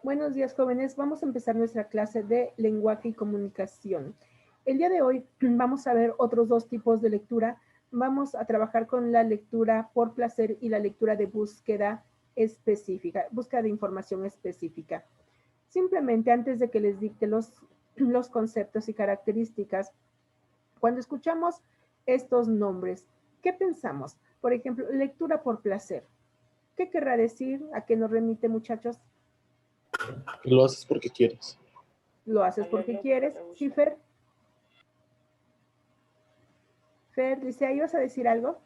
Buenos días, jóvenes. Vamos a empezar nuestra clase de lenguaje y comunicación. El día de hoy vamos a ver otros dos tipos de lectura. Vamos a trabajar con la lectura por placer y la lectura de búsqueda específica, búsqueda de información específica. Simplemente antes de que les dicte los conceptos y características, cuando escuchamos estos nombres, ¿qué pensamos? Por ejemplo, lectura por placer. ¿Qué querrá decir? ¿A qué nos remite, muchachos? Lo haces porque quieres. Lo haces porque quieres. ¿Sí, Fer? Fer, dice, ¿ahí vas a decir algo?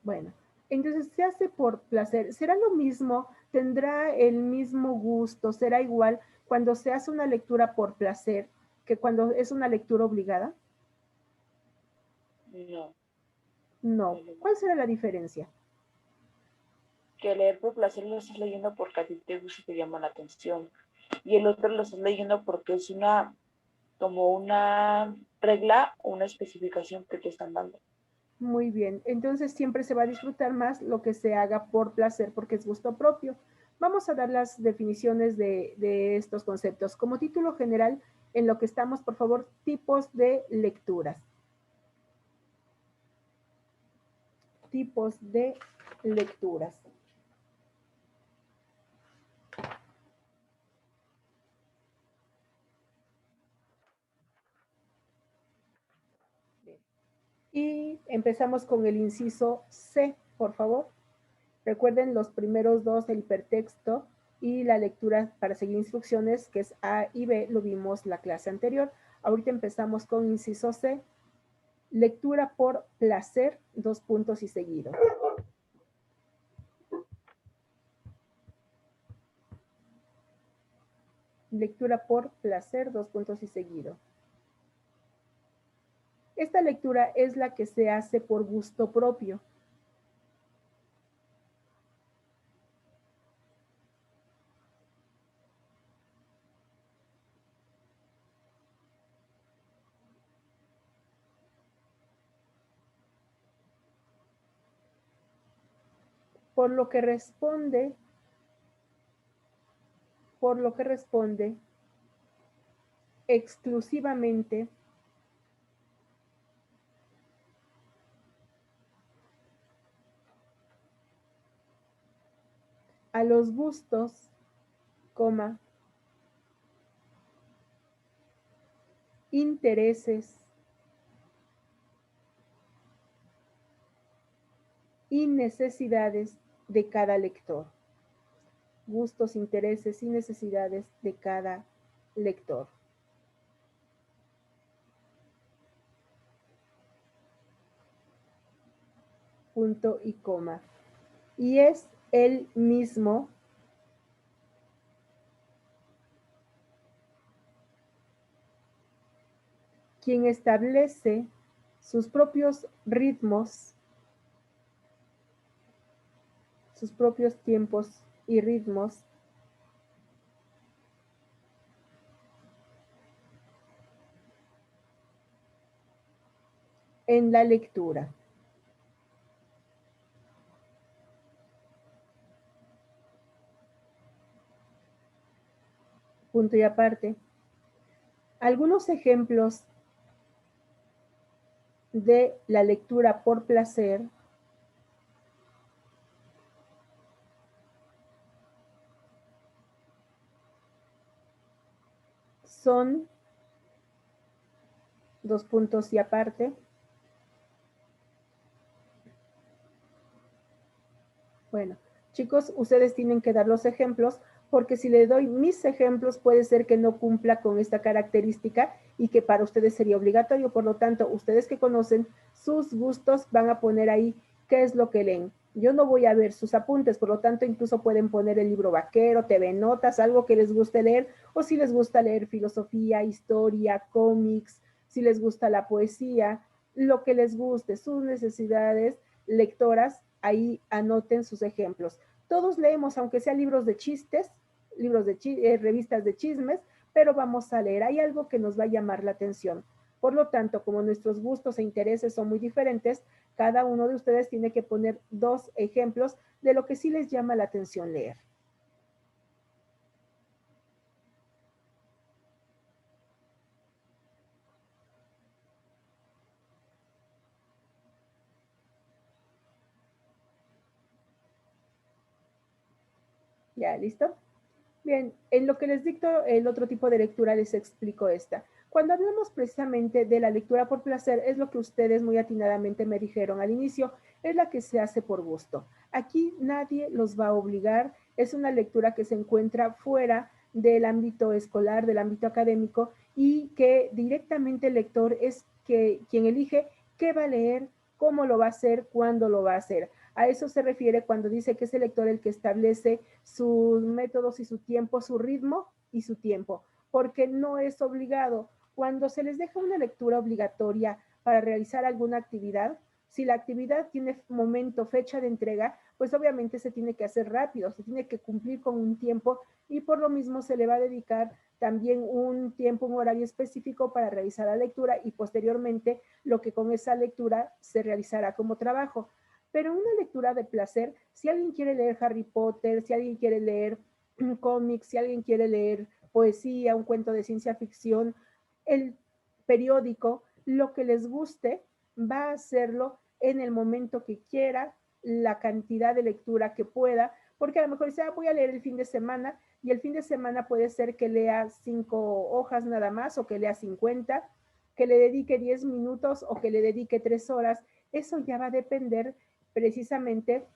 Bueno, entonces se hace por placer. ¿Será lo mismo? ¿Tendrá el mismo gusto? ¿Será igual cuando se hace una lectura por placer que cuando es una lectura obligada? No. No. ¿Cuál será la diferencia? Que leer por placer lo estás leyendo porque a ti te gusta y te llama la atención. Y el otro lo estás leyendo porque es como una regla o una especificación que te están dando. Muy bien. Entonces siempre se va a disfrutar más lo que se haga por placer porque es gusto propio. Vamos a dar las definiciones de estos conceptos. Como título general, en lo que estamos, por favor, tipos de lecturas. Tipos de lecturas. Y empezamos con el inciso C, por favor. Recuerden los primeros dos, el hipertexto y la lectura para seguir instrucciones, que es A y B, lo vimos la clase anterior. Ahorita empezamos con inciso C, lectura por placer, dos puntos y seguido. Lectura por placer, dos puntos y seguido. Esta lectura es la que se hace por gusto propio. Por lo que responde exclusivamente a los gustos, intereses y necesidades de cada lector. Gustos, intereses y necesidades de cada lector. Punto y coma. Y es él mismo quien establece sus propios ritmos, sus propios tiempos y ritmos en la lectura. Punto y aparte. Algunos ejemplos de la lectura por placer son, dos puntos y aparte, bueno, chicos, ustedes tienen que dar los ejemplos porque si le doy mis ejemplos puede ser que no cumpla con esta característica y que para ustedes sería obligatorio. Por lo tanto, ustedes que conocen sus gustos van a poner ahí qué es lo que leen. Yo no voy a ver sus apuntes, por lo tanto, incluso pueden poner el libro vaquero, TV Notas, algo que les guste leer, o si les gusta leer filosofía, historia, cómics, si les gusta la poesía, lo que les guste, sus necesidades lectoras, ahí anoten sus ejemplos. Todos leemos, aunque sea libros de chistes, revistas de chismes, pero vamos a leer. Hay algo que nos va a llamar la atención. Por lo tanto, como nuestros gustos e intereses son muy diferentes, cada uno de ustedes tiene que poner 2 ejemplos de lo que sí les llama la atención leer. ¿Ya listo? Bien, en lo que les dicto el otro tipo de lectura, les explico esta. Cuando hablamos precisamente de la lectura por placer, es lo que ustedes muy atinadamente me dijeron al inicio, es la que se hace por gusto. Aquí nadie los va a obligar, es una lectura que se encuentra fuera del ámbito escolar, del ámbito académico, y que directamente el lector es quien elige qué va a leer, cómo lo va a hacer, cuándo lo va a hacer. A eso se refiere cuando dice que es el lector el que establece sus métodos y su tiempo, su ritmo y su tiempo, porque no es obligado. Cuando se les deja una lectura obligatoria para realizar alguna actividad, si la actividad tiene momento, fecha de entrega, pues obviamente se tiene que hacer rápido, se tiene que cumplir con un tiempo y por lo mismo se le va a dedicar también un tiempo, un horario específico para realizar la lectura y posteriormente lo que con esa lectura se realizará como trabajo. Pero una lectura de placer, si alguien quiere leer Harry Potter, si alguien quiere leer cómics, si alguien quiere leer poesía, un cuento de ciencia ficción, el periódico, lo que les guste, va a hacerlo en el momento que quiera, la cantidad de lectura que pueda, porque a lo mejor dice, voy a leer el fin de semana, y el fin de semana puede ser que lea 5 hojas nada más, o que lea 50, que le dedique 10 minutos, o que le dedique 3 horas. Eso ya va a depender precisamente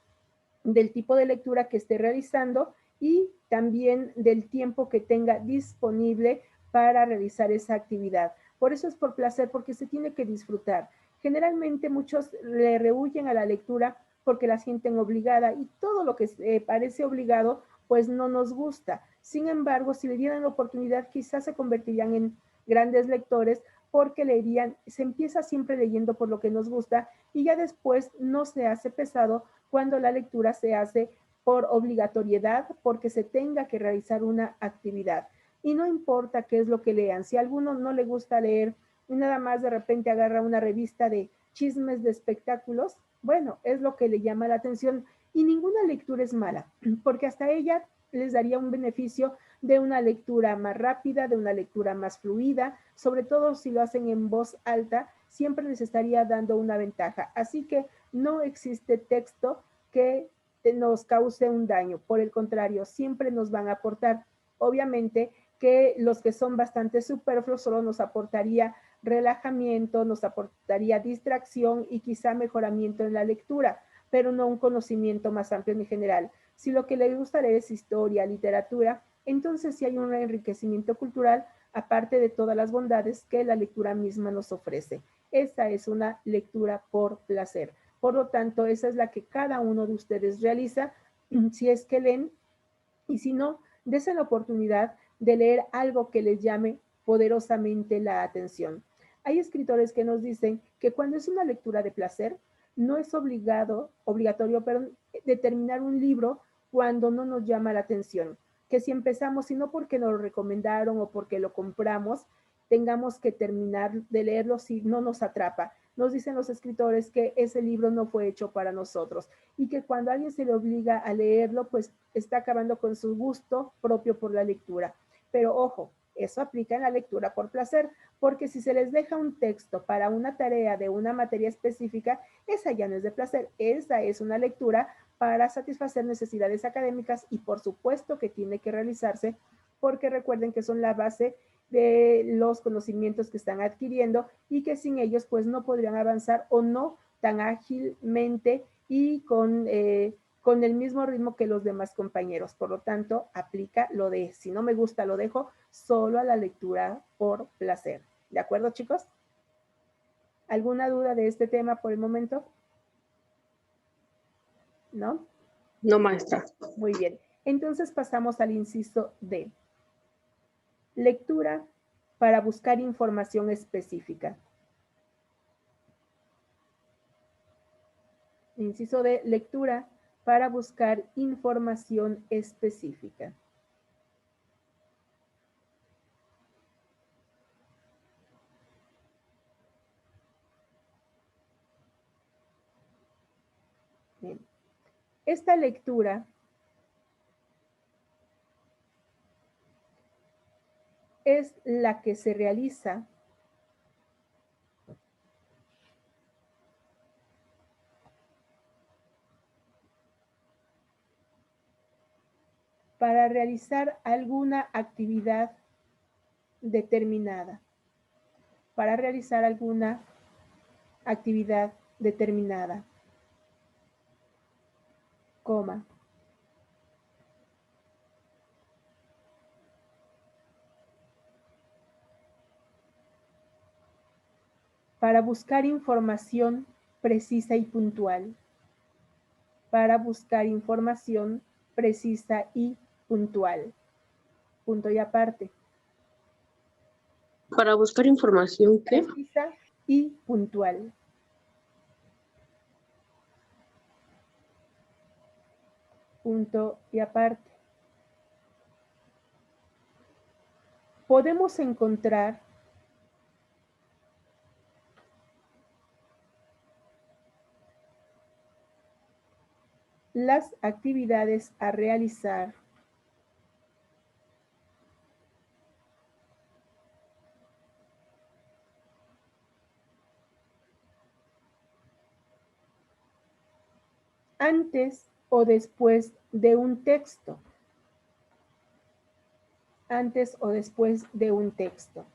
del tipo de lectura que esté realizando y también del tiempo que tenga disponible para realizar esa actividad. Por eso es por placer, porque se tiene que disfrutar. Generalmente muchos le rehuyen a la lectura porque la sienten obligada y todo lo que parece obligado pues no nos gusta. Sin embargo, si le dieran la oportunidad, quizás se convertirían en grandes lectores porque leerían, se empieza siempre leyendo por lo que nos gusta y ya después no se hace pesado cuando la lectura se hace por obligatoriedad, porque se tenga que realizar una actividad. Y no importa qué es lo que lean, si a alguno no le gusta leer y nada más de repente agarra una revista de chismes de espectáculos, bueno, es lo que le llama la atención y ninguna lectura es mala, porque hasta ella les daría un beneficio de una lectura más rápida, de una lectura más fluida, sobre todo si lo hacen en voz alta, siempre les estaría dando una ventaja. Así que no existe texto que nos cause un daño, por el contrario, siempre nos van a aportar. Obviamente que los que son bastante superfluos solo nos aportaría relajamiento, nos aportaría distracción y quizá mejoramiento en la lectura, pero no un conocimiento más amplio en general. Si lo que le gusta leer es historia, literatura, entonces sí hay un enriquecimiento cultural, aparte de todas las bondades que la lectura misma nos ofrece. Esta es una lectura por placer. Por lo tanto, esa es la que cada uno de ustedes realiza, si es que leen, y si no, dense la oportunidad de leer algo que les llame poderosamente la atención. Hay escritores que nos dicen que cuando es una lectura de placer, no es obligatorio, pero determinar un libro cuando no nos llama la atención. Que si empezamos, y no porque nos lo recomendaron o porque lo compramos, tengamos que terminar de leerlo si no nos atrapa. Nos dicen los escritores que ese libro no fue hecho para nosotros y que cuando alguien se le obliga a leerlo, pues está acabando con su gusto propio por la lectura. Pero ojo, eso aplica en la lectura por placer, porque si se les deja un texto para una tarea de una materia específica, esa ya no es de placer, esa es una lectura para satisfacer necesidades académicas y por supuesto que tiene que realizarse porque recuerden que son la base de los conocimientos que están adquiriendo y que sin ellos pues no podrían avanzar o no tan ágilmente y con el mismo ritmo que los demás compañeros. Por lo tanto, aplica lo de si no me gusta lo dejo solo a la lectura por placer. ¿De acuerdo, chicos? ¿Alguna duda de este tema por el momento? ¿No? No, maestra. Muy bien. Entonces pasamos al inciso D. Lectura para buscar información específica. Inciso D, lectura para buscar información específica. Bien. Esta lectura es la que se realiza para realizar alguna actividad determinada. Para realizar alguna actividad determinada. Coma. Para buscar información precisa y puntual. Para buscar información precisa y puntual. Punto y aparte. Para buscar información, ¿qué? Precisa y puntual. Punto y aparte. Podemos encontrar las actividades a realizar antes o después de un texto. Antes o después de un texto.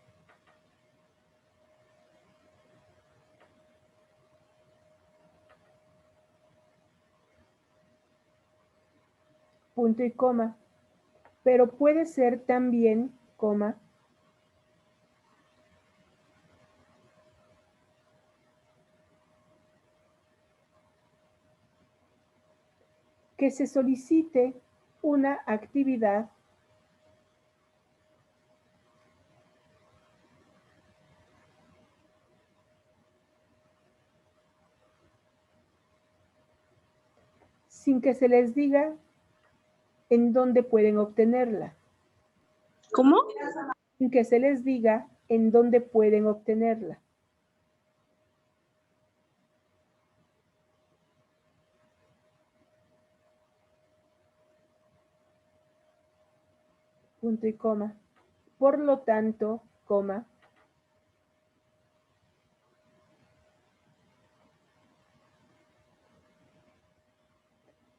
Punto y coma. Pero puede ser también, coma, que se solicite una actividad sin que se les diga en dónde pueden obtenerla. ¿Cómo? Sin que se les diga en dónde pueden obtenerla. Punto y coma. Por lo tanto, coma,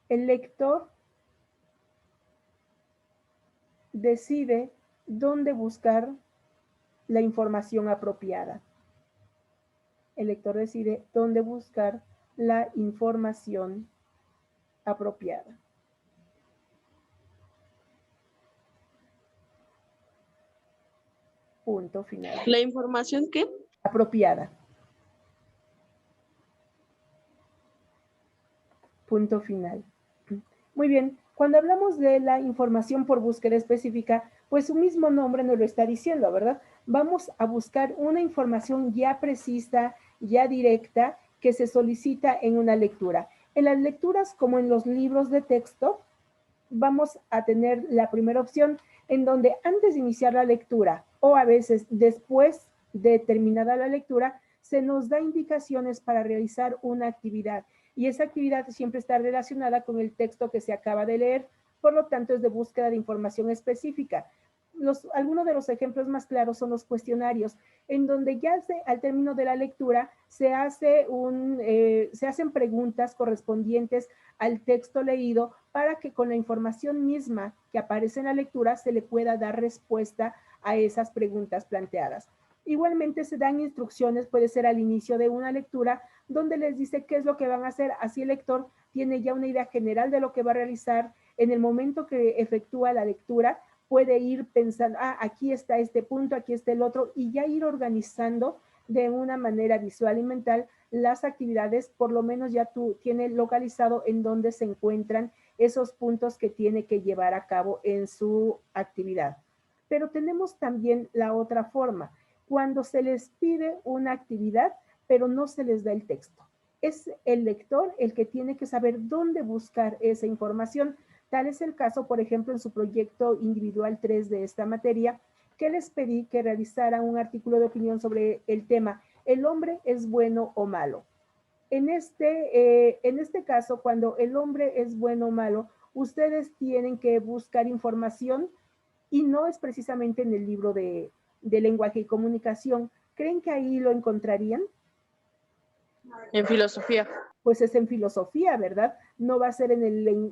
el lector decide dónde buscar la información apropiada. El lector decide dónde buscar la información apropiada. Punto final. ¿La información qué? Apropiada. Punto final. Muy bien, cuando hablamos de la información por búsqueda específica, pues su mismo nombre nos lo está diciendo, ¿verdad? Vamos a buscar una información ya precisa, ya directa, que se solicita en una lectura. En las lecturas, como en los libros de texto, vamos a tener la primera opción en donde antes de iniciar la lectura o a veces después de terminada la lectura, se nos da indicaciones para realizar una actividad y esa actividad siempre está relacionada con el texto que se acaba de leer, por lo tanto es de búsqueda de información específica. Algunos de los ejemplos más claros son los cuestionarios, en donde ya al término de la lectura se hacen preguntas correspondientes al texto leído para que con la información misma que aparece en la lectura se le pueda dar respuesta a esas preguntas planteadas. Igualmente se dan instrucciones, puede ser al inicio de una lectura, donde les dice qué es lo que van a hacer, así el lector tiene ya una idea general de lo que va a realizar. En el momento que efectúa la lectura, puede ir pensando, aquí está este punto, aquí está el otro, y ya ir organizando de una manera visual y mental las actividades, por lo menos ya tú tienes localizado en dónde se encuentran esos puntos que tiene que llevar a cabo en su actividad. Pero tenemos también la otra forma, cuando se les pide una actividad, pero no se les da el texto. Es el lector el que tiene que saber dónde buscar esa información. Tal es el caso, por ejemplo, en su proyecto individual 3 de esta materia, que les pedí que realizaran un artículo de opinión sobre el tema, ¿el hombre es bueno o malo? En este caso, cuando el hombre es bueno o malo, ustedes tienen que buscar información y no es precisamente en el libro de lenguaje y comunicación. ¿Creen que ahí lo encontrarían? En filosofía. Pues es en filosofía, ¿verdad? No va a ser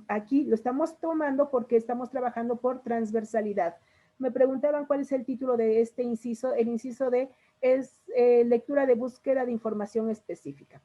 aquí lo estamos tomando porque estamos trabajando por transversalidad. Me preguntaban cuál es el título de este inciso. El inciso D es lectura de búsqueda de información específica.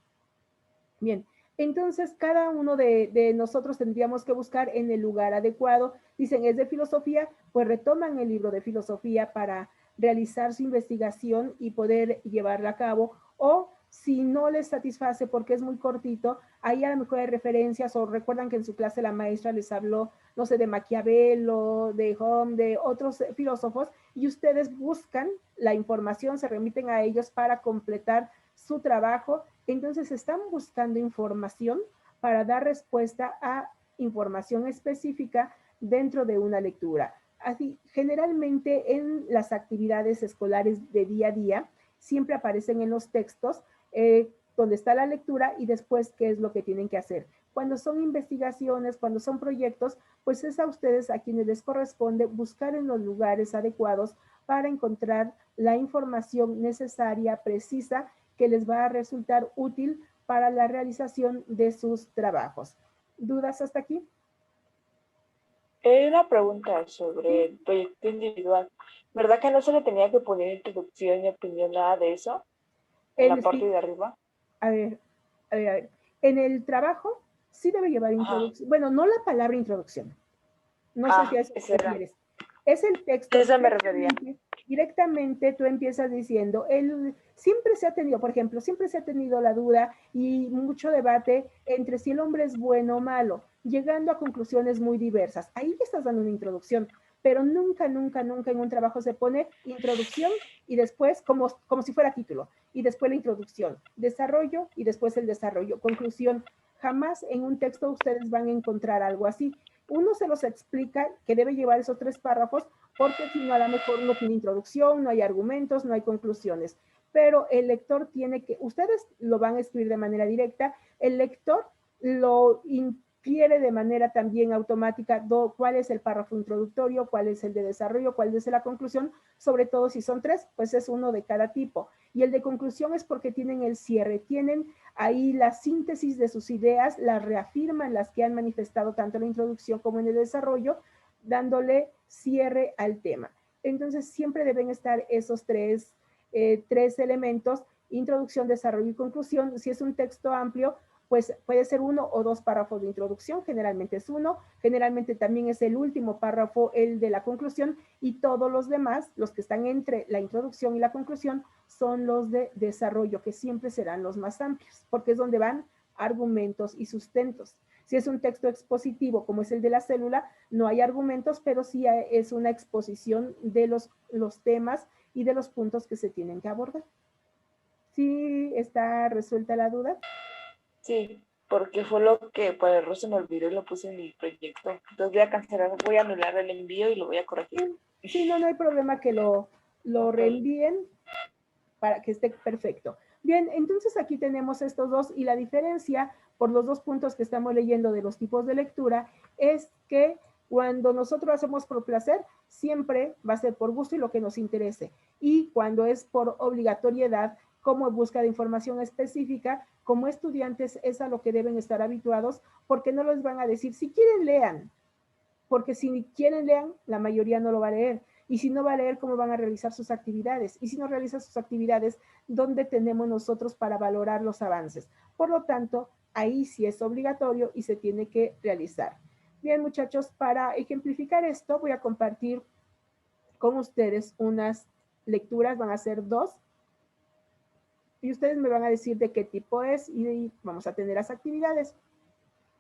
Bien, entonces cada uno de nosotros tendríamos que buscar en el lugar adecuado. Dicen, es de filosofía, pues retoman el libro de filosofía para realizar su investigación y poder llevarla a cabo. O si no les satisface porque es muy cortito, ahí a lo mejor hay referencias o recuerdan que en su clase la maestra les habló, no sé, de Maquiavelo, de Hume, de otros filósofos, y ustedes buscan la información, se remiten a ellos para completar su trabajo. Entonces están buscando información para dar respuesta a información específica dentro de una lectura. Así, generalmente en las actividades escolares de día a día, siempre aparecen en los textos donde está la lectura y después qué es lo que tienen que hacer. Cuando son investigaciones, cuando son proyectos, pues es a ustedes a quienes les corresponde buscar en los lugares adecuados para encontrar la información necesaria, precisa, que les va a resultar útil para la realización de sus trabajos. ¿Dudas hasta aquí? Una pregunta sobre el proyecto individual. ¿Verdad que no se le tenía que poner introducción ni opinión, nada de eso? En la parte de arriba. A ver. En el trabajo sí debe llevar introducción. Bueno, no la palabra introducción. No sé si a eso te refieres. Es el texto. Eso me refería. Directamente tú empiezas diciendo, siempre se ha tenido, por ejemplo, siempre se ha tenido la duda y mucho debate entre si el hombre es bueno o malo, llegando a conclusiones muy diversas. Ahí ya estás dando una introducción, pero nunca, nunca, nunca en un trabajo se pone introducción y después, como si fuera título, y después la introducción, desarrollo y después el desarrollo, conclusión. Jamás en un texto ustedes van a encontrar algo así. Uno se los explica que debe llevar esos 3 párrafos porque si no, a lo mejor no tiene introducción, no hay argumentos, no hay conclusiones. Pero el lector tiene que, ustedes lo van a escribir de manera directa, el lector lo infiere de manera también automática cuál es el párrafo introductorio, cuál es el de desarrollo, cuál es la conclusión, sobre todo si son 3, pues es uno de cada tipo. Y el de conclusión es porque tienen el cierre, tienen ahí la síntesis de sus ideas, las reafirman las que han manifestado tanto en la introducción como en el desarrollo, dándole cierre al tema. Entonces siempre deben estar esos tres elementos, introducción, desarrollo y conclusión. Si es un texto amplio, pues puede ser 1 o 2 párrafos de introducción, generalmente es 1, generalmente también es el último párrafo el de la conclusión y todos los demás, los que están entre la introducción y la conclusión, son los de desarrollo, que siempre serán los más amplios, porque es donde van argumentos y sustentos. Si es un texto expositivo, como es el de la célula, no hay argumentos, pero sí es una exposición de los temas y de los puntos que se tienen que abordar. ¿Sí está resuelta la duda? Sí, porque fue lo que por error se me olvidó y lo puse en mi proyecto. Entonces voy a cancelar, voy a anular el envío y lo voy a corregir. Sí, no hay problema que lo reenvíen para que esté perfecto. Bien, entonces aquí tenemos estos dos y la diferencia por los 2 puntos que estamos leyendo de los tipos de lectura es que cuando nosotros hacemos por placer, siempre va a ser por gusto y lo que nos interese. Y cuando es por obligatoriedad, como busca de información específica, como estudiantes es a lo que deben estar habituados, porque no les van a decir, si quieren lean, porque si quieren lean, la mayoría no lo va a leer. Y si no va a leer, ¿cómo van a realizar sus actividades? Y si no realizan sus actividades, ¿dónde tenemos nosotros para valorar los avances? Por lo tanto, ahí sí es obligatorio y se tiene que realizar. Bien, muchachos, para ejemplificar esto, voy a compartir con ustedes unas lecturas, van a ser 2, y ustedes me van a decir de qué tipo es y vamos a tener las actividades.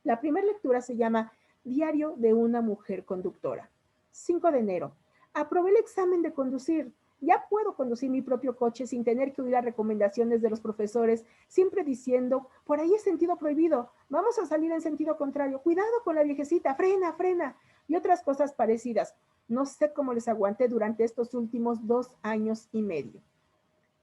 La primera lectura se llama Diario de una mujer conductora. 5 de enero. Aprobé el examen de conducir. Ya puedo conducir mi propio coche sin tener que oír las recomendaciones de los profesores, siempre diciendo, por ahí es sentido prohibido, vamos a salir en sentido contrario, cuidado con la viejecita, frena, frena, y otras cosas parecidas. No sé cómo les aguanté durante estos últimos 2 años y medio.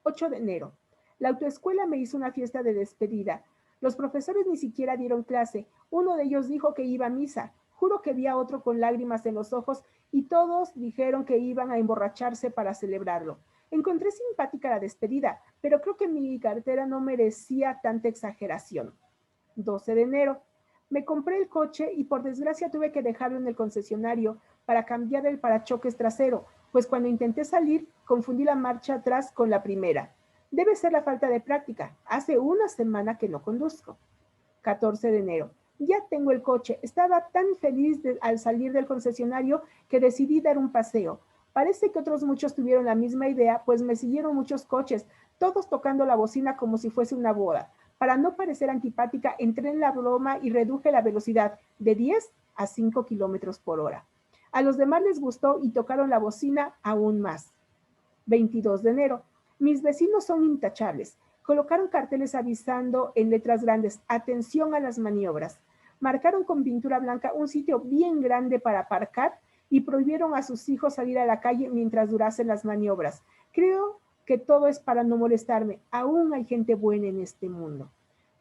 8 de enero. La autoescuela me hizo una fiesta de despedida. Los profesores ni siquiera dieron clase. Uno de ellos dijo que iba a misa. Juro que vi a otro con lágrimas en los ojos y todos dijeron que iban a emborracharse para celebrarlo. Encontré simpática la despedida, pero creo que mi cartera no merecía tanta exageración. 12 de enero. Me compré el coche y por desgracia tuve que dejarlo en el concesionario para cambiar el parachoques trasero, pues cuando intenté salir confundí la marcha atrás con la primera. Debe ser la falta de práctica. Hace una semana que no conduzco. 14 de enero. Ya tengo el coche. Estaba tan feliz al salir del concesionario que decidí dar un paseo. Parece que otros muchos tuvieron la misma idea, pues me siguieron muchos coches, todos tocando la bocina como si fuese una boda. Para no parecer antipática, entré en la broma y reduje la velocidad de 10 a 5 kilómetros por hora. A los demás les gustó y tocaron la bocina aún más. 22 de enero. Mis vecinos son intachables. Colocaron carteles avisando en letras grandes, atención a las maniobras. Marcaron con pintura blanca un sitio bien grande para aparcar y prohibieron a sus hijos salir a la calle mientras durasen las maniobras. Creo que todo es para no molestarme. Aún hay gente buena en este mundo.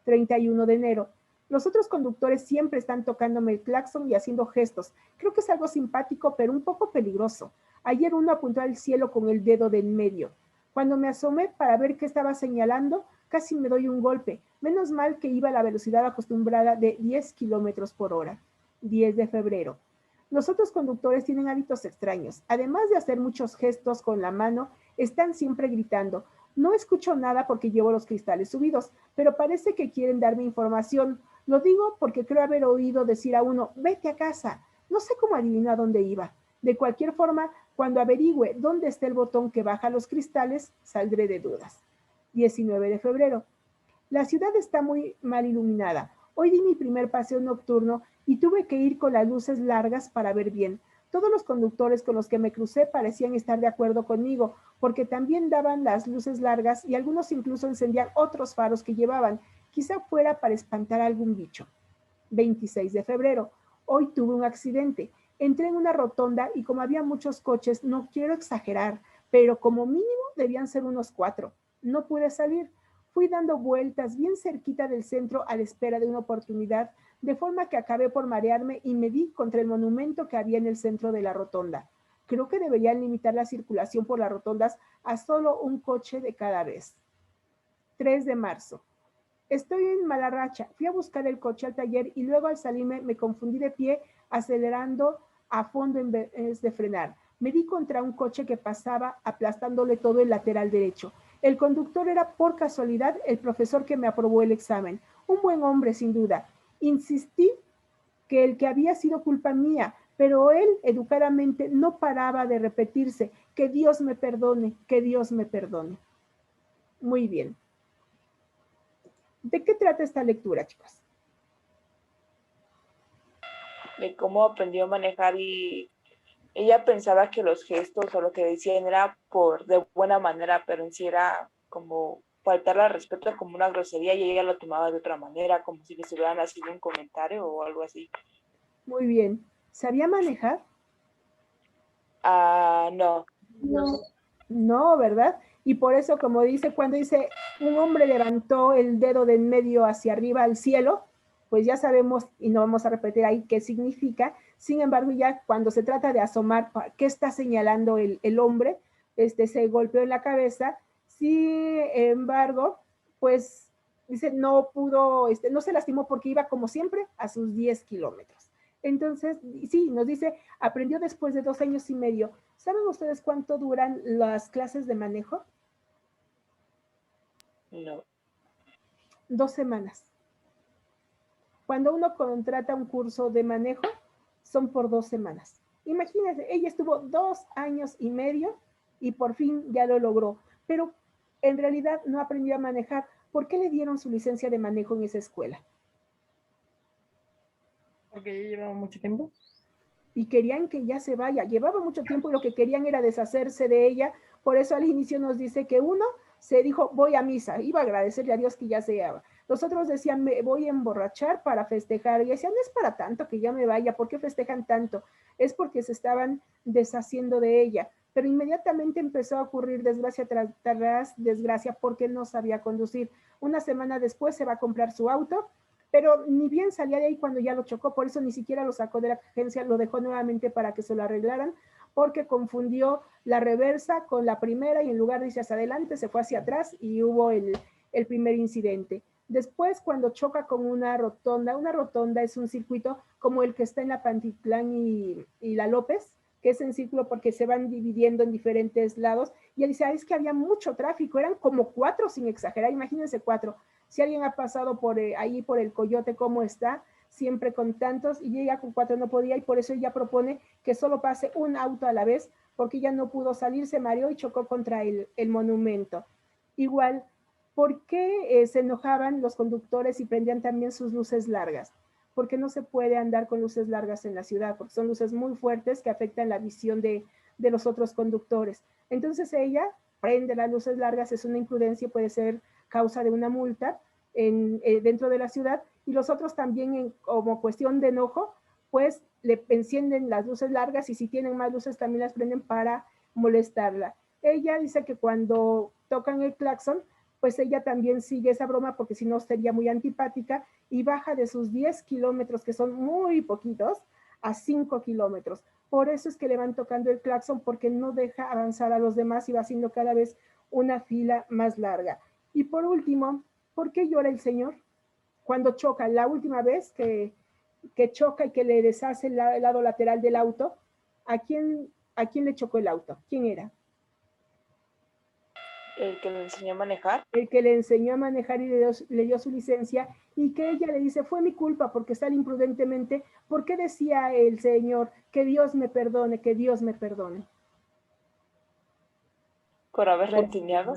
31 de enero. Los otros conductores siempre están tocándome el claxon y haciendo gestos. Creo que es algo simpático, pero un poco peligroso. Ayer uno apuntó al cielo con el dedo del medio. Cuando me asomé para ver qué estaba señalando, casi me doy un golpe. Menos mal que iba a la velocidad acostumbrada de 10 kilómetros por hora. 10 de febrero. Los otros conductores tienen hábitos extraños. Además de hacer muchos gestos con la mano, están siempre gritando. No escucho nada porque llevo los cristales subidos, pero parece que quieren darme información. Lo digo porque creo haber oído decir a uno, vete a casa. No sé cómo adivinó a dónde iba. De cualquier forma, cuando averigüe dónde está el botón que baja los cristales, saldré de dudas. 19 de febrero. La ciudad está muy mal iluminada. Hoy di mi primer paseo nocturno y tuve que ir con las luces largas para ver bien. Todos los conductores con los que me crucé parecían estar de acuerdo conmigo, porque también daban las luces largas y algunos incluso encendían otros faros que llevaban, quizá fuera para espantar a algún bicho. 26 de febrero. Hoy tuve un accidente. Entré en una rotonda y como había muchos coches, no quiero exagerar, pero como mínimo debían ser unos 4. No pude salir. Fui dando vueltas bien cerquita del centro a la espera de una oportunidad, de forma que acabé por marearme y me di contra el monumento que había en el centro de la rotonda. Creo que deberían limitar la circulación por las rotondas a solo un coche de cada vez. 3 de marzo. Estoy en mala racha. Fui a buscar el coche al taller y luego al salirme me confundí de pie, acelerando a fondo en vez de frenar. Me di contra un coche que pasaba, aplastándole todo el lateral derecho. El conductor era por casualidad el profesor que me aprobó el examen. Un buen hombre, sin duda. Insistí que había sido culpa mía, pero él educadamente no paraba de repetirse, que Dios me perdone, que Dios me perdone. Muy bien. ¿De qué trata esta lectura, chicos? De cómo aprendió a manejar y ella pensaba que los gestos o lo que decían era de buena manera, pero en sí era como faltarle al respeto, como una grosería, y ella lo tomaba de otra manera, como si le hubieran hacido un comentario o algo así. Muy bien. ¿Sabía manejar? No. No, ¿verdad? Y por eso, como dice, cuando dice un hombre levantó el dedo de en medio hacia arriba al cielo, pues ya sabemos, y no vamos a repetir ahí qué significa. Sin embargo, ya cuando se trata de asomar qué está señalando el hombre, se golpeó en la cabeza. Sin embargo, pues dice, no pudo, no se lastimó porque iba como siempre a sus 10 kilómetros. Entonces, sí, nos dice, aprendió después de 2 años y medio. ¿Saben ustedes cuánto duran las clases de manejo? No. 2 semanas. Cuando uno contrata un curso de manejo, son por 2 semanas. Imagínense, ella estuvo 2 años y medio y por fin ya lo logró, pero en realidad no aprendió a manejar. ¿Por qué le dieron su licencia de manejo en esa escuela? Porque ya llevaba mucho tiempo. Y querían que ya se vaya. Llevaba mucho tiempo y lo que querían era deshacerse de ella. Por eso al inicio nos dice que uno se dijo, voy a misa. Iba a agradecerle a Dios que ya se iba. Los otros decían, me voy a emborrachar para festejar. Y decían, no es para tanto que ya me vaya. ¿Por qué festejan tanto? Es porque se estaban deshaciendo de ella. pero inmediatamente empezó a ocurrir desgracia tras desgracia porque no sabía conducir. Una semana después se va a comprar su auto, pero ni bien salía de ahí cuando ya lo chocó, por eso ni siquiera lo sacó de la agencia, lo dejó nuevamente para que se lo arreglaran, porque confundió la reversa con la primera y en lugar de irse hacia adelante se fue hacia atrás y hubo el primer incidente. Después, cuando choca con una rotonda es un circuito como el que está en la Pantitlán y la López, que es en círculo porque se van dividiendo en diferentes lados, y él dice, es que había mucho tráfico, eran como 4 sin exagerar, imagínense 4. Si alguien ha pasado por ahí por el Coyote, ¿cómo está? Siempre con tantos, y llega con 4, no podía, y por eso ella propone que solo pase un auto a la vez, porque ya no pudo salir, se mareó y chocó contra el monumento. Igual, ¿por qué se enojaban los conductores y prendían también sus luces largas? Porque no se puede andar con luces largas en la ciudad, porque son luces muy fuertes que afectan la visión de los otros conductores. Entonces ella prende las luces largas, es una imprudencia, puede ser causa de una multa dentro de la ciudad, y los otros también como cuestión de enojo, pues le encienden las luces largas y si tienen más luces también las prenden para molestarla. Ella dice que cuando tocan el claxon, pues ella también sigue esa broma porque si no sería muy antipática y baja de sus 10 kilómetros, que son muy poquitos, a 5 kilómetros. Por eso es que le van tocando el claxon porque no deja avanzar a los demás y va haciendo cada vez una fila más larga. Y por último, ¿por qué llora el señor? Cuando choca, la última vez que choca y que le deshace el lado lateral del auto, ¿a quién le chocó el auto? ¿Quién era? El que le enseñó a manejar. El que le enseñó a manejar y le dio su licencia, y que ella le dice, fue mi culpa porque sale imprudentemente. ¿Por qué decía el señor, que Dios me perdone, que Dios me perdone? Por haberle enseñado.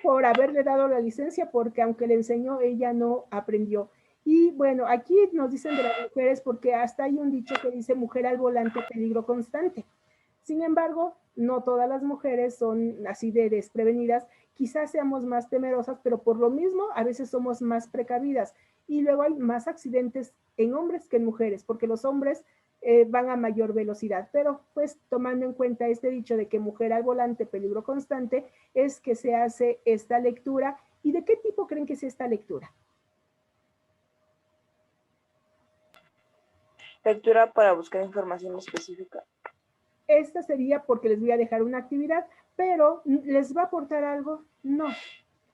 Por haberle dado la licencia, porque aunque le enseñó, ella no aprendió. Y bueno, aquí nos dicen de las mujeres, porque hasta hay un dicho que dice, mujer al volante, peligro constante. Sin embargo, no todas las mujeres son así de desprevenidas, quizás seamos más temerosas, pero por lo mismo a veces somos más precavidas. Y luego hay más accidentes en hombres que en mujeres, porque los hombres van a mayor velocidad. Pero pues tomando en cuenta este dicho de que mujer al volante, peligro constante, es que se hace esta lectura. ¿Y de qué tipo creen que es esta lectura? Lectura para buscar información específica. Esta sería porque les voy a dejar una actividad, pero ¿les va a aportar algo? No.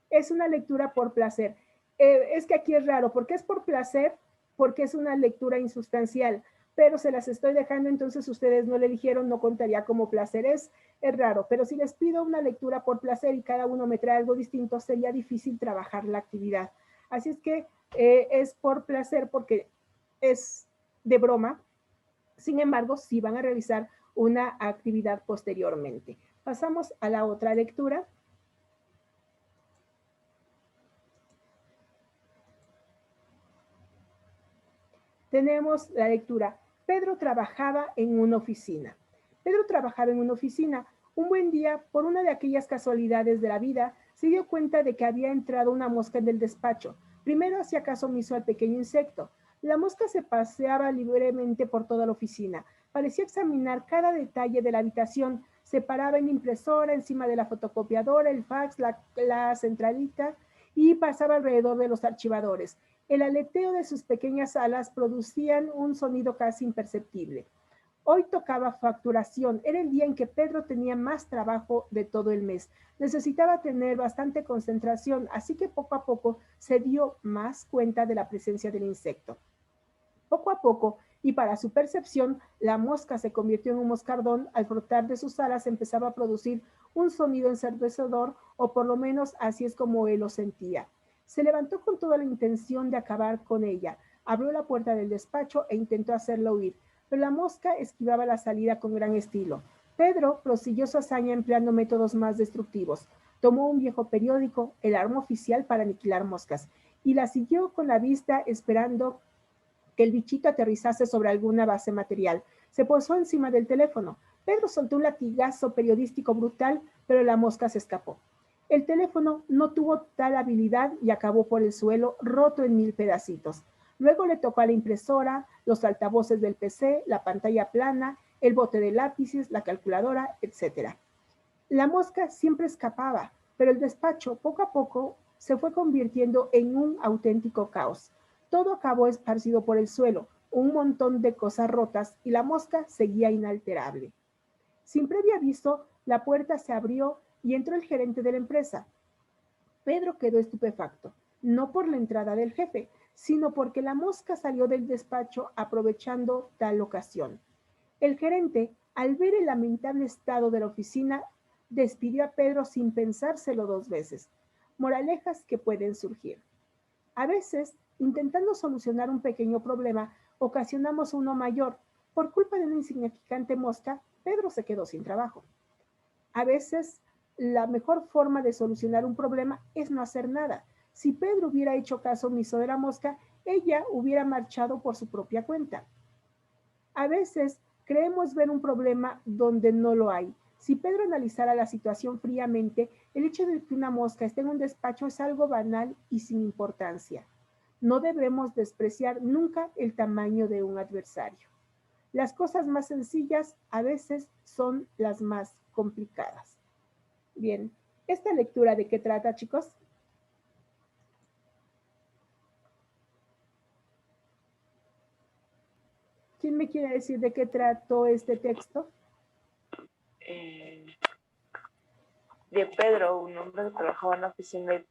Es una lectura por placer. Es que aquí es raro, porque es por placer, porque es una lectura insustancial, pero se las estoy dejando, entonces ustedes no le dijeron, no contaría como placer. Es raro, pero si les pido una lectura por placer y cada uno me trae algo distinto, sería difícil trabajar la actividad. Así es que es por placer porque es de broma. Sin embargo, sí van a realizar una actividad posteriormente. Pasamos a la otra lectura. Tenemos la lectura. Pedro trabajaba en una oficina. Pedro trabajaba en una oficina. Un buen día, por una de aquellas casualidades de la vida, se dio cuenta de que había entrado una mosca en el despacho. Primero hacía caso omiso al pequeño insecto. La mosca se paseaba libremente por toda la oficina. Parecía examinar cada detalle de la habitación. Se paraba en la impresora, encima de la fotocopiadora, el fax, la centralita, y pasaba alrededor de los archivadores. El aleteo de sus pequeñas alas producían un sonido casi imperceptible. Hoy tocaba facturación. Era el día en que Pedro tenía más trabajo de todo el mes. Necesitaba tener bastante concentración, así que poco a poco se dio más cuenta de la presencia del insecto. Poco a poco, y para su percepción, la mosca se convirtió en un moscardón. Al frotar de sus alas empezaba a producir un sonido ensordecedor, o por lo menos así es como él lo sentía. Se levantó con toda la intención de acabar con ella. Abrió la puerta del despacho e intentó hacerla huir, pero la mosca esquivaba la salida con gran estilo. Pedro prosiguió su hazaña empleando métodos más destructivos. Tomó un viejo periódico, el arma oficial para aniquilar moscas, y la siguió con la vista esperando que el bichito aterrizase sobre alguna base material. Se posó encima del teléfono. Pedro soltó un latigazo periodístico brutal, pero la mosca se escapó. El teléfono no tuvo tal habilidad y acabó por el suelo, roto en 1000 pedacitos. Luego le tocó a la impresora, los altavoces del PC, la pantalla plana, el bote de lápices, la calculadora, etc. La mosca siempre escapaba, pero el despacho poco a poco se fue convirtiendo en un auténtico caos. Todo acabó esparcido por el suelo, un montón de cosas rotas y la mosca seguía inalterable. Sin previo aviso, la puerta se abrió y entró el gerente de la empresa. Pedro quedó estupefacto, no por la entrada del jefe, sino porque la mosca salió del despacho aprovechando tal ocasión. El gerente, al ver el lamentable estado de la oficina, despidió a Pedro sin pensárselo 2 veces. Moralejas que pueden surgir. A veces, intentando solucionar un pequeño problema, ocasionamos uno mayor. Por culpa de una insignificante mosca, Pedro se quedó sin trabajo. A veces, la mejor forma de solucionar un problema es no hacer nada. Si Pedro hubiera hecho caso omiso de la mosca, ella hubiera marchado por su propia cuenta. A veces, creemos ver un problema donde no lo hay. Si Pedro analizara la situación fríamente, el hecho de que una mosca esté en un despacho es algo banal y sin importancia. No debemos despreciar nunca el tamaño de un adversario. Las cosas más sencillas a veces son las más complicadas. Bien, ¿esta lectura de qué trata, chicos? ¿Quién me quiere decir de qué trató este texto? De Pedro, un hombre que trabajaba en la oficina,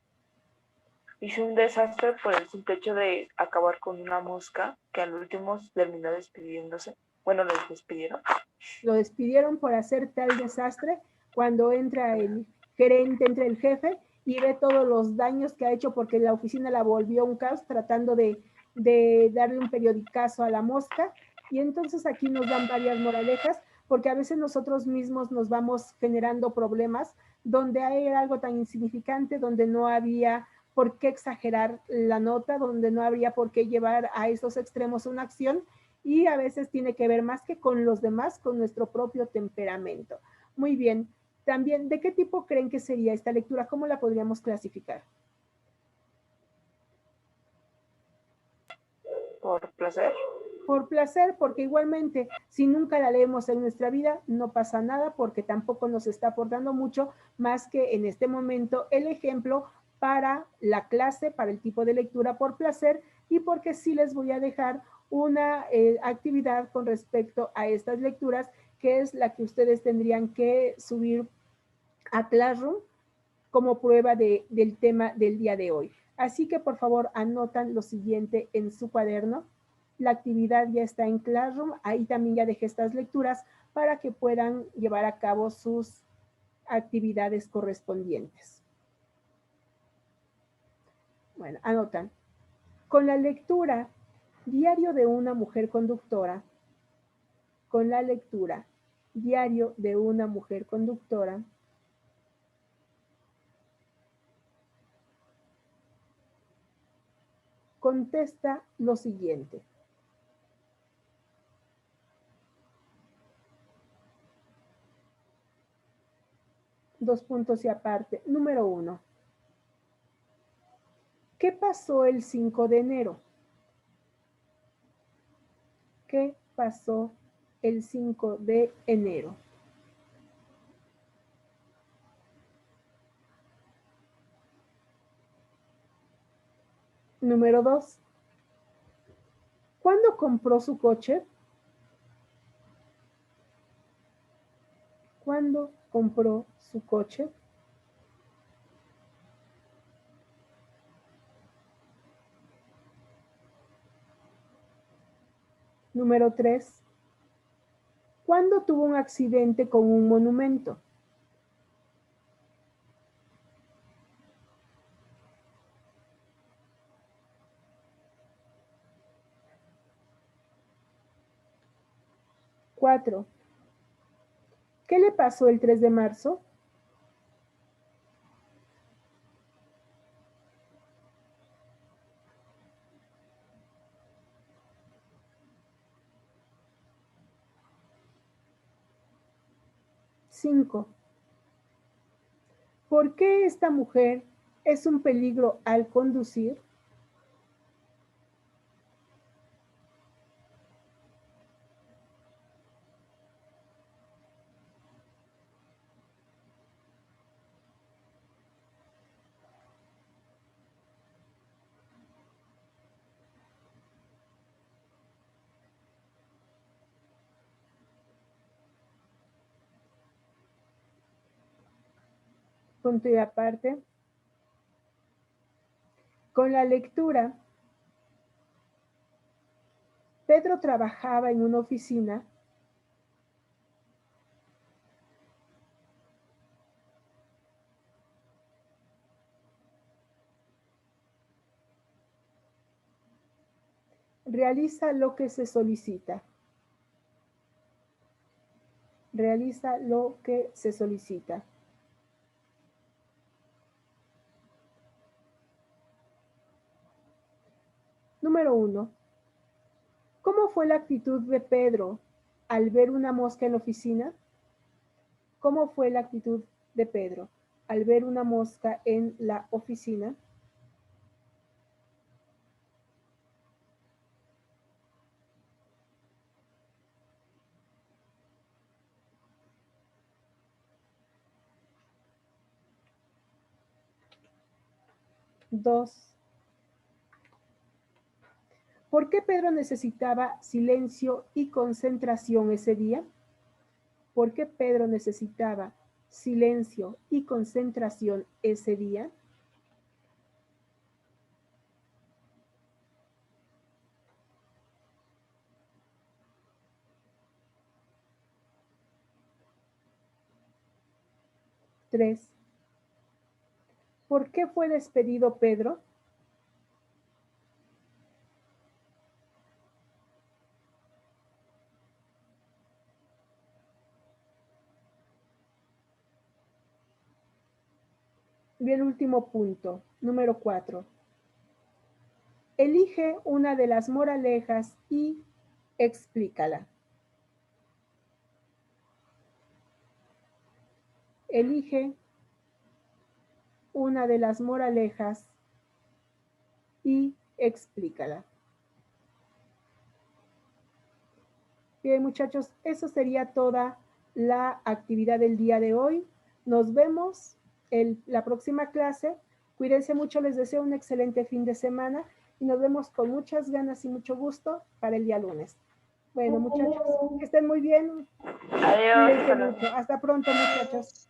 hizo un desastre por el simple hecho de acabar con una mosca que al último terminó despidiéndose. Bueno, lo despidieron. Lo despidieron por hacer tal desastre cuando entra el gerente, entra el jefe y ve todos los daños que ha hecho porque la oficina la volvió un caos tratando de darle un periodicazo a la mosca. Y entonces aquí nos dan varias moralejas porque a veces nosotros mismos nos vamos generando problemas donde hay algo tan insignificante, donde no había por qué exagerar la nota, donde no habría por qué llevar a esos extremos una acción y a veces tiene que ver más que con los demás, con nuestro propio temperamento. Muy bien, también, ¿de qué tipo creen que sería esta lectura? ¿Cómo la podríamos clasificar? Por placer. Por placer, porque igualmente, si nunca la leemos en nuestra vida, no pasa nada, porque tampoco nos está aportando mucho, más que en este momento el ejemplo para la clase, para el tipo de lectura por placer, y porque sí les voy a dejar una actividad con respecto a estas lecturas, que es la que ustedes tendrían que subir a Classroom como prueba del tema del día de hoy. Así que por favor anotan lo siguiente en su cuaderno. La actividad ya está en Classroom, ahí también ya dejé estas lecturas para que puedan llevar a cabo sus actividades correspondientes. Bueno, anotan. Con la lectura Diario de una mujer conductora, con la lectura Diario de una mujer conductora, contesta lo siguiente. Dos puntos y aparte. Número 1. ¿Qué pasó el 5 de enero? ¿Qué pasó el 5 de enero? Número 2. ¿Cuándo compró su coche? ¿Cuándo compró su coche? Número 3. ¿Cuándo tuvo un accidente con un monumento? Cuatro. ¿Qué le pasó el 3 de marzo? Cinco. ¿Por qué esta mujer es un peligro al conducir? punto y aparte. Con la lectura, Pedro trabajaba en una oficina realiza lo que se solicita. Realiza lo que se solicita. Número 1. ¿Cómo fue la actitud de Pedro al ver una mosca en la oficina? ¿Cómo fue la actitud de Pedro al ver una mosca en la oficina? Dos. ¿Por qué Pedro necesitaba silencio y concentración ese día? ¿Por qué Pedro necesitaba silencio y concentración ese día? Tres. ¿Por qué fue despedido Pedro? Y el último punto, número 4. Elige una de las moralejas y explícala. Elige una de las moralejas y explícala. Bien, muchachos, eso sería toda la actividad del día de hoy. Nos vemos en la próxima clase. Cuídense mucho, les deseo un excelente fin de semana y nos vemos con muchas ganas y mucho gusto para el día lunes. Bueno, muchachos, que estén muy bien. Adiós. Cuídense mucho. Hasta pronto, muchachos.